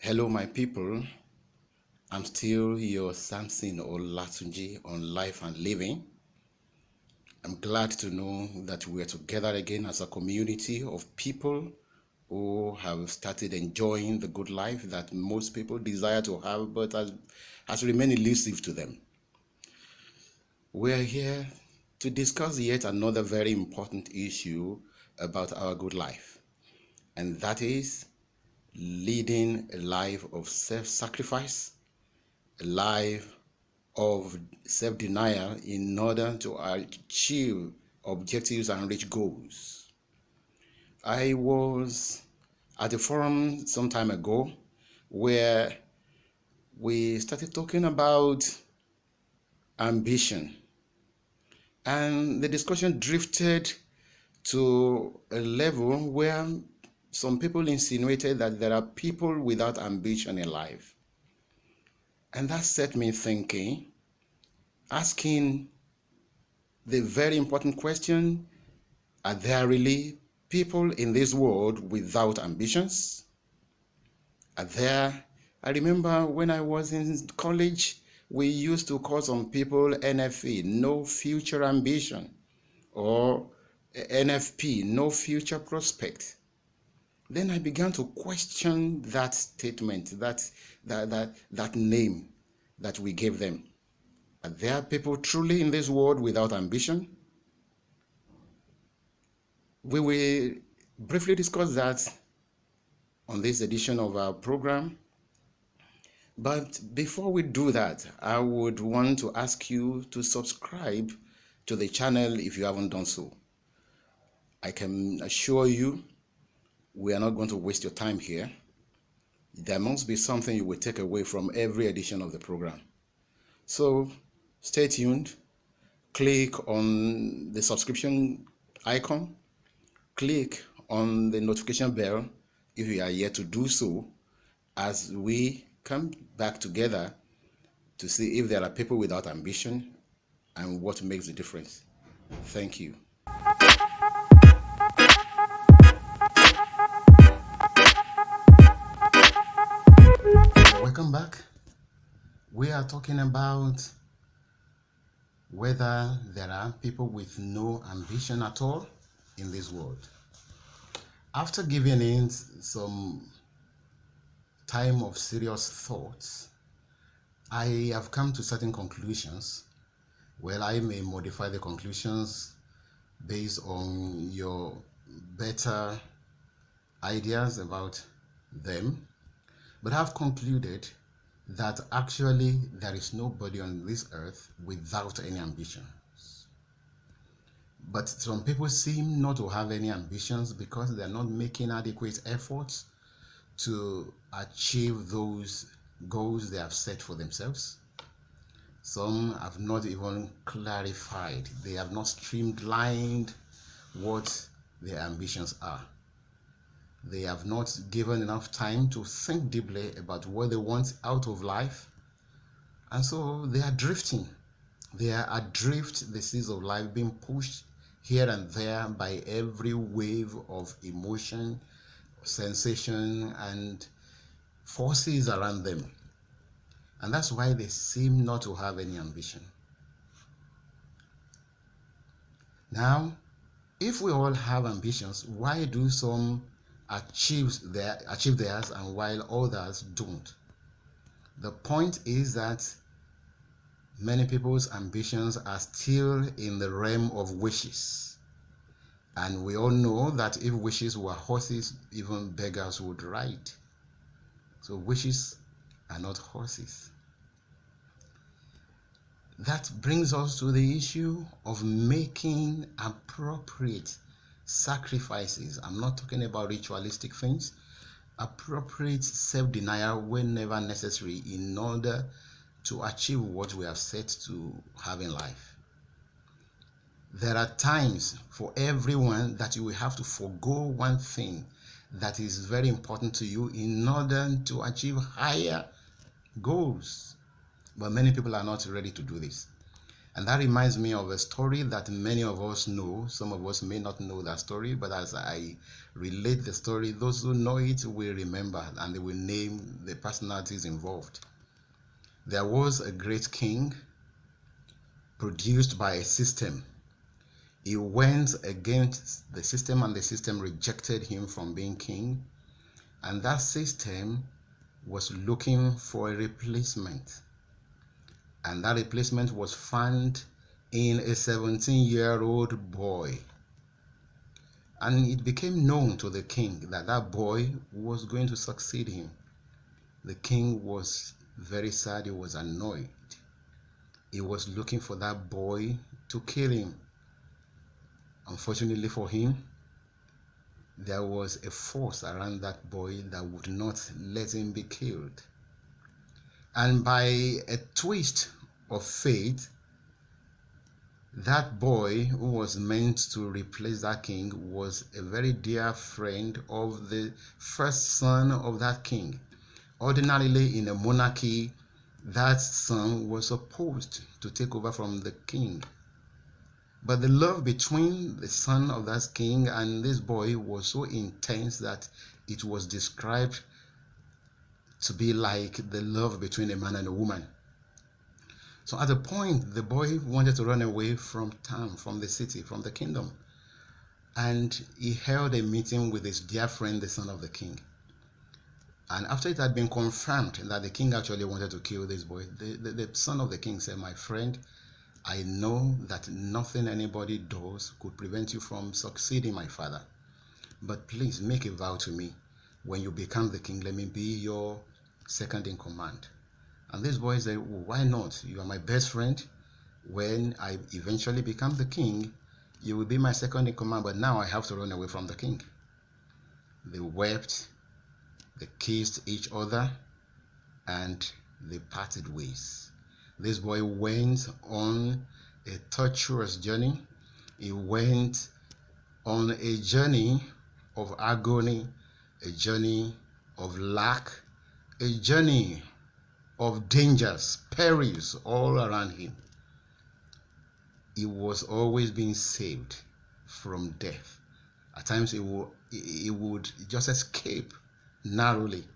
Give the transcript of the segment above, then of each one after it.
Hello, my people. I'm still your Samson or Latunji on Life and Living. I'm glad to know that we're together again as a community of people who have started enjoying the good life that most people desire to have but has remained elusive to them. We're here to discuss yet another very important issue about our good life, and that is leading a life of self-sacrifice, a life of self-denial in order to achieve objectives and reach goals. I was at a forum some time ago where we started talking about ambition, and the discussion drifted to a level where some people insinuated that there are people without ambition in life. And that set me thinking, asking the very important question: are there really people in this world without ambitions? I remember when I was in college, we used to call some people NFE, no future ambition, or NFP, no future prospect. Then I began to question that statement, that name that we gave them. Are there people truly in this world without ambition? We will briefly discuss that on this edition of our program. But before we do that, I would want to ask you to subscribe to the channel if you haven't done so. I can assure you we are not going to waste your time here. There must be something you will take away from every edition of the program. So stay tuned, click on the subscription icon, click on the notification bell if you are yet to do so, as we come back together to see if there are people without ambition and what makes the difference. Thank you. Welcome back. We are talking about whether there are people with no ambition at all in this world. After giving it some time of serious thoughts, I have come to certain conclusions. Well, I may modify the conclusions based on your better ideas about them, but I've concluded that actually there is nobody on this earth without any ambitions. But some people seem not to have any ambitions because they're not making adequate efforts to achieve those goals they have set for themselves. Some have not even clarified, they have not streamlined what their ambitions are. They have not given enough time to think deeply about what they want out of life. And so they are drifting. They are adrift, the seas of life, being pushed here and there by every wave of emotion, sensation, and forces around them. And that's why they seem not to have any ambition. Now, if we all have ambitions, why do some achieve theirs and while others don't? The point is that many people's ambitions are still in the realm of wishes. And we all know that if wishes were horses, even beggars would ride. So wishes are not horses. That brings us to the issue of making appropriate sacrifices. I'm not talking about ritualistic things. Appropriate self-denial whenever necessary in order to achieve what we have set to have in life. There are times for everyone that you will have to forego one thing that is very important to you in order to achieve higher goals. But many people are not ready to do this. And that reminds me of a story that many of us know. Some of us may not know that story, but as I relate the story, those who know it will remember and they will name the personalities involved. There was a great king produced by a system. He went against the system and the system rejected him from being king. And that system was looking for a replacement. And that replacement was found in a 17-year-old boy. And it became known to the king that that boy was going to succeed him. The king was very sad. He was annoyed. He was looking for that boy to kill him. Unfortunately for him, there was a force around that boy that would not let him be killed. And by a twist of fate, that boy who was meant to replace that king was a very dear friend of the first son of that king. Ordinarily, in a monarchy, that son was supposed to take over from the king. But the love between the son of that king and this boy was so intense that it was described to be like the love between a man and a woman. So at a point, the boy wanted to run away from town, from the city, from the kingdom. And he held a meeting with his dear friend, the son of the king. And after it had been confirmed that the king actually wanted to kill this boy, the son of the king said, "My friend, I know that nothing anybody does could prevent you from succeeding my father. But please make a vow to me. When you become the king, let me be your second in command." And this boy said, "Well, why not? You are my best friend. When I eventually become the king, you will be my second in command, but now I have to run away from the king." They wept, they kissed each other, and they parted ways. This boy went on a tortuous journey. He went on a journey of agony, a journey of lack, a journey of dangers, perils all around him. He was always being saved from death. At times he would just escape narrowly.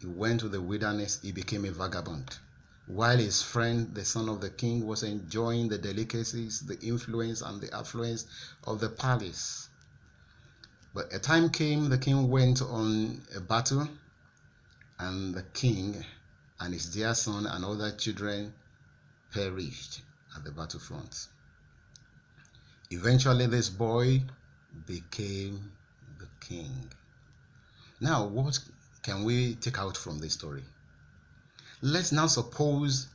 He went to the wilderness. He became a vagabond. While his friend, the son of the king, was enjoying the delicacies, the influence, and the affluence of the palace. But a time came, the king went on a battle, and the king and his dear son and other children perished at the battlefront. Eventually, this boy became the king. Now, what can we take out from this story? Let's now suppose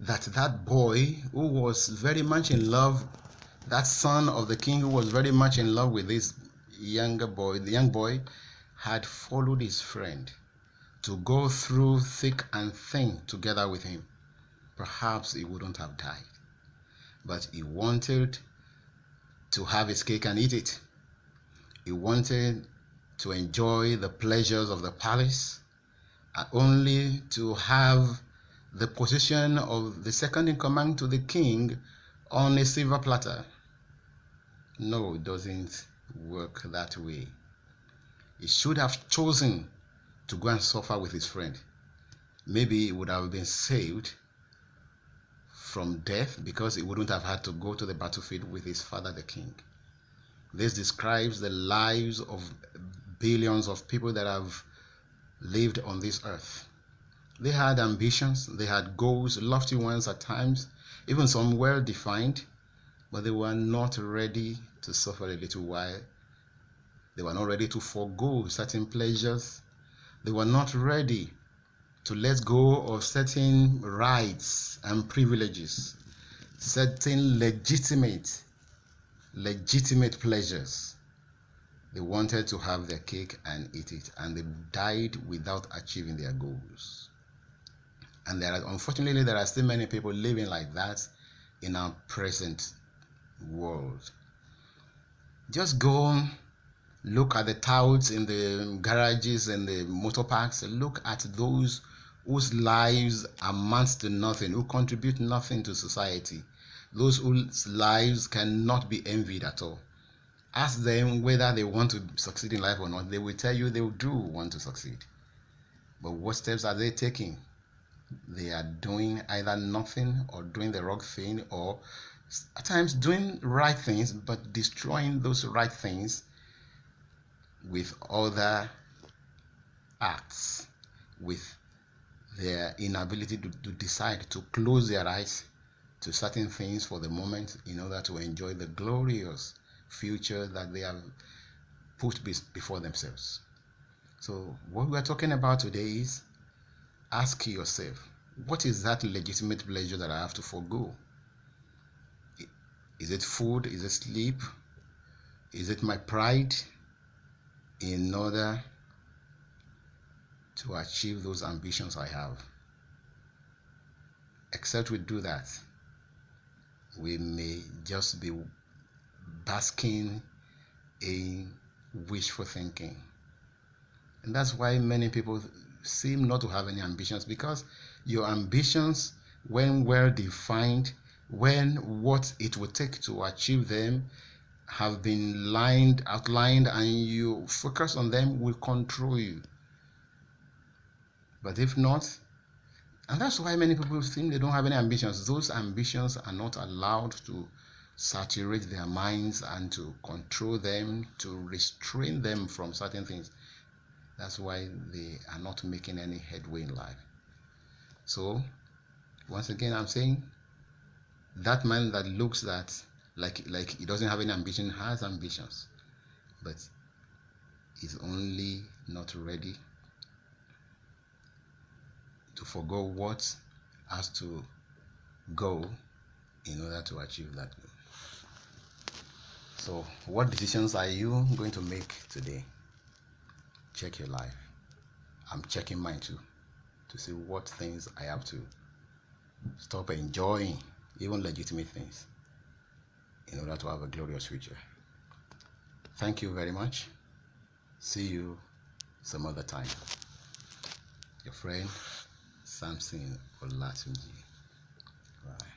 that that boy who was very much in love, that son of the king who was very much in love with this younger boy, the young boy, had followed his friend to go through thick and thin together with him. Perhaps he wouldn't have died, but he wanted to have his cake and eat it. He wanted to enjoy the pleasures of the palace, only to have the position of the second in command to the king on a silver platter. No, it doesn't work that way. He should have chosen to go and suffer with his friend. Maybe he would have been saved from death because he wouldn't have had to go to the battlefield with his father, the king. This describes the lives of billions of people that have lived on this earth. They had ambitions, they had goals, lofty ones at times, even some well-defined, but they were not ready to suffer a little while. They were not ready to forego certain pleasures. They were not ready to let go of certain rights and privileges, certain legitimate pleasures. They wanted to have their cake and eat it, and they died without achieving their goals. And unfortunately, there are still many people living like that in our present world. Just go look at the touts in the garages and the motor parks. Look at those whose lives amount to nothing, who contribute nothing to society, those whose lives cannot be envied at all. Ask them whether they want to succeed in life or not. They will tell you they do want to succeed. But what steps are they taking? They are doing either nothing or doing the wrong thing, or at times doing right things but destroying those right things with other acts, with their inability to decide to close their eyes to certain things for the moment in order to enjoy the glorious future that they have put before themselves. So what we are talking about today is, ask yourself, what is that legitimate pleasure that I have to forego? Is it food? Is it sleep? Is it my pride? In order to achieve those ambitions I have. Except we do that, we may just be basking in wishful thinking. And that's why many people seem not to have any ambitions, because your ambitions, when well defined, when what it would take to achieve them have been outlined, and you focus on them, will control you. But if not, and that's why many people think they don't have any ambitions. Those ambitions are not allowed to saturate their minds and to control them, to restrain them from certain things. That's why they are not making any headway in life. So, once again, I'm saying that man that looks like he doesn't have any ambition has ambitions, but is only not ready to forgo what has to go in order to achieve that goal. So, what decisions are you going to make today? Check your life. I'm checking mine too, to see what things I have to stop enjoying, even legitimate things, in order to have a glorious future. Thank you very much. See you some other time. Your friend, Samson Olatunji. Bye.